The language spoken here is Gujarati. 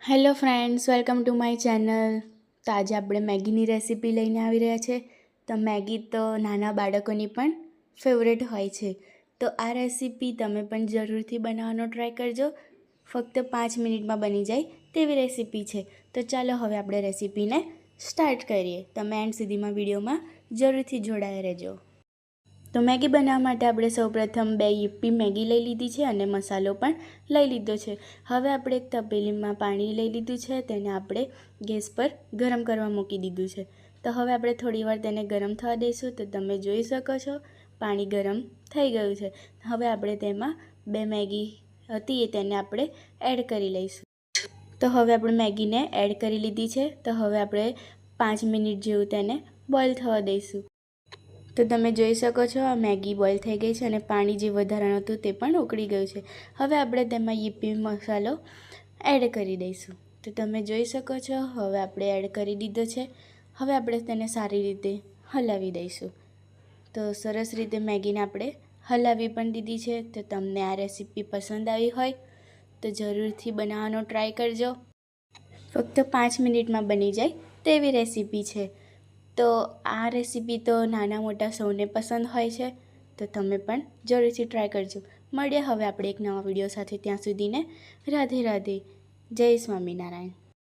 Hello friends, welcome to my channel. તો આજે આપણે મેગીની રેસીપી લઈને આવી રહ્યા છે. તો મેગી તો નાના બાળકોની પણ ફેવરેટ હોય છે. તો આ રેસીપી તમે પણ જરૂરથી બનાવવાનો ટ્રાય કરજો. ફક્ત 5 મિનિટમાં બની જાય તેવી રેસીપી છે. તો ચાલો હવે આપણે રેસીપીને સ્ટાર્ટ કરીએ. તમે એન્ડ સુધીમાં વિડીયોમાં જરૂરથી જોડાયા રહેજો. તો મેગી બનાવવા માટે આપણે સૌપ્રથમ 2 યીપ્પી મેગી લઈ લીધી છે અને મસાલો પણ લઈ લીધો છે. હવે આપણે એક તપેલીમાં પાણી લઈ લીધું છે, તેને આપણે ગેસ પર ગરમ કરવા મૂકી દીધું છે. તો હવે આપણે થોડીવાર તેને ગરમ થવા દઈશું. તો તમે જોઈ શકો છો પાણી ગરમ થઈ ગયું છે. હવે આપણે તેમાં 2 મેગી હતી તેને આપણે એડ કરી લઈશું. તો હવે આપણે મેગીને એડ કરી લીધી છે. તો હવે આપણે 5 મિનિટ જેવું તેને બોઇલ થવા દઈશું. તો તમે જોઈ શકો છો આ મેગી બોઇલ થઈ ગઈ છે અને પાણી જે વધારાનું હતું તે પણ ઉકળી ગયું છે. હવે આપણે તેમાં યીપ્પી મસાલો એડ કરી દઈશું. તો તમે જોઈ શકો છો હવે આપણે એડ કરી દીધો છે. હવે આપણે તેને સારી રીતે હલાવી દઈશું. તો સરસ રીતે મેગીને આપણે હલાવી પણ દીધી છે. તો તમને આ રેસીપી પસંદ આવી હોય તો જરૂરથી બનાવવાનો ટ્રાય કરજો. ફક્ત 5 મિનિટમાં બની જાય તેવી રેસીપી છે. તો આ રેસીપી તો નાના મોટા સૌને પસંદ હોય છે. તો તમે પણ જરૂરથી ટ્રાય કરજો. મળીએ હવે આપણે એક નવા વિડીયો સાથે. ત્યાં સુધીને રાધે રાધે. જય સ્વામિનારાયણ.